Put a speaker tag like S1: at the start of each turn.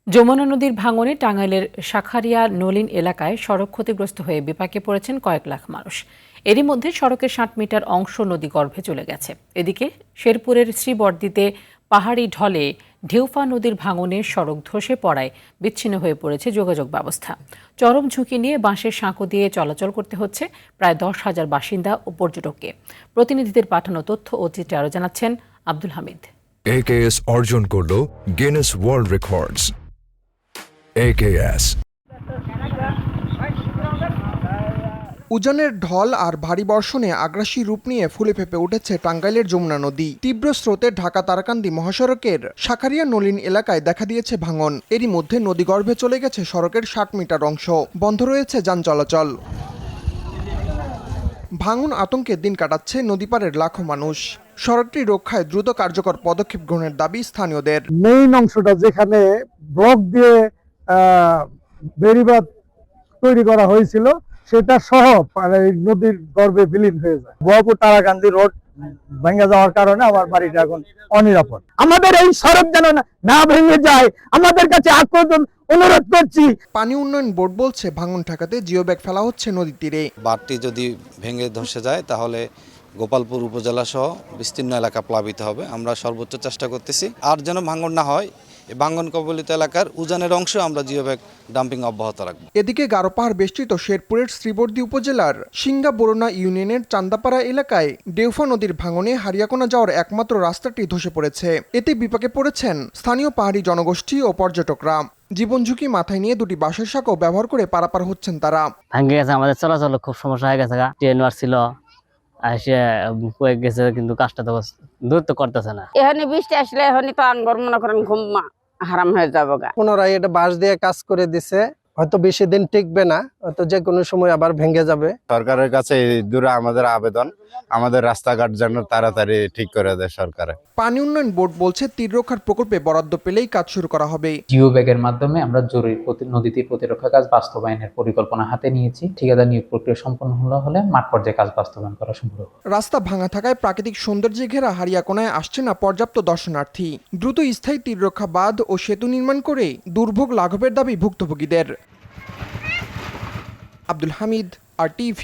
S1: যমুনা নদীর ভাঙনে টাঙ্গাইলের শাখারিয়া নলিন এলাকায় সড়ক ক্ষতিগ্রস্ত হয়ে বিপাকে পড়েছেন কয়েক লাখ মানুষ। এরই মধ্যে সড়কের ৬০ মিটার অংশ নদীগর্ভে চলে গেছে। এদিকে শেরপুরের শ্রীবর্দিতে পাহাড়ি ঢলে ঢেউফা নদীর ভাঙনে সড়ক ধসে পড়ায় বিচ্ছিন্ন হয়ে পড়েছে যোগাযোগ ব্যবস্থা। চরম ঝুঁকি নিয়ে বাঁশের সাঁকো দিয়ে চলাচল করতে হচ্ছে প্রায় ১০,০০০ বাসিন্দা ও পর্যটককে। প্রতিনিধিদের পাঠানো তথ্য ও চিত্রে আরও জানাচ্ছেন আব্দুল হামিদ।
S2: AKS অর্জন করল গিনেস ওয়ার্ল্ড রেকর্ডস। AKS
S3: উজানের ঢল আর ভারী বর্ষণে আগ্রাসী রূপ নিয়ে ফুলে ফেঁপে উঠেছে টাঙ্গাইলের যমুনা নদী। তীব্র স্রোতে ঢাকা তারাকান্দি মহাসড়কের শাখারিয়া নলিন এলাকায় দেখা দিয়েছে ভাঙন। এরই মধ্যে নদীগর্ভে চলে গেছে সড়কের ৬০ মিটার অংশ, বন্ধ রয়েছে যান চলাচল। ভাঙন আতঙ্কে দিন কাটাচ্ছে নদীপাড়ের লাখো মানুষ। সড়কটি রক্ষায় দ্রুত কার্যকর পদক্ষেপ গ্রহণের দাবি স্থানীয়দের।
S4: মেইন অংশটা যেখানে ব্লক দিয়ে বেড়িবাঁধ তৈরি করা হয়েছিল সেটা সহ নদীর গর্ভে বিলীন হয়ে যায়। বহপুর তারাকান্দি রোড ভেঙে যাওয়ার কারণে আমার বাড়িটা এখন অনিরাপদ। আমাদের এই সড়ক যেন না ভেঙে যায়, আমাদের কাছে অনুরোধ করছি।
S3: পানি উন্নয়ন বোর্ড বলছে ভাঙন ঠেকাতে জিও ব্যাগ ফেলা হচ্ছে নদীর তীরে।
S5: বাঁধটি যদি ভেঙে ধসে যায় তাহলে গোপালপুর উপজেলা সহ বিস্তীর্ণ এলাকা প্লাবিত হবে। আমরা সর্বোচ্চ চেষ্টা করতেছি আর যেন ভাঙন না হয়। এই ভাঙন কবলিত এলাকার উজানের অংশে আমরা জিও ব্যাগ ডাম্পিং অব্যাহত রাখব।
S3: এদিকে গারোপাহাড় বেষ্টিত শেরপুরের শ্রীবর্দী উপজেলার সিঙ্গা বরুণা ইউনিয়নের চান্দাপাড়া এলাকায় ডেউফা নদীর ভাঙনে হারিয়াকোনা যাওয়ার একমাত্র রাস্তাটি ধসে পড়েছে। এতে বিপাকে পড়েছেন স্থানীয় পাহাড়ি জনগোষ্ঠী ও পর্যটকরা। জীবন ঝুঁকি মাথায় নিয়ে দুটি বাঁশের সাঁকো ব্যবহার করে পারাপার হচ্ছেন তারা।
S6: ভাঙে গেছে, আমাদের চলাচল খুব সমস্যা হয়ে গেছে। ট্রেন আসছিল এসে কয়ে গেছে, কিন্তু কাজটা তো দূর তো করতেছে না।
S7: এখানে বৃষ্টি আসলে এখানে তো আনগর মনে করেন ঘুম হারাম হয়ে যাবো।
S8: পুনরায় এটা বাঁশ দিয়ে কাজ করে দিছে, হয়তো বেশি দিন টিকবে না, হয়তো যে কোনো সময় আবার ভেঙে যাবে।
S9: সরকারের কাছে এই দূরে আমাদের আবেদন, আমাদের রাস্তাঘাট যেন তাড়াতাড়ি ঠিক করে দেয় সরকার।
S3: পানি উন্নয়ন বোর্ড বলছে তীর রক্ষার প্রকল্পে বরাদ্দ পেলেই কাজ শুরু করা হবে।
S10: জিও ব্যাগের মাধ্যমে আমরা জরুরি নদী তীর প্রতিরক্ষা কাজ বাস্তবায়নের পরিকল্পনা হাতে নিয়েছি। ঠিকাদার নিয়োগ প্রক্রিয়া সম্পন্ন হলে মাঠ পর্যায়ে কাজ বাস্তবায়ন করা সম্ভব।
S3: রাস্তা ভাঙা থাকায় প্রাকৃতিক সৌন্দর্যে ঘেরা হারিয়াকোনায় আসছে না পর্যাপ্ত দর্শনার্থী। দ্রুত স্থায়ী তীর রক্ষা বাঁধ ও সেতু নির্মাণ করে দুর্ভোগ লাঘবের দাবি ভুক্তভোগীদের। আব্দুল হামিদ, RTV।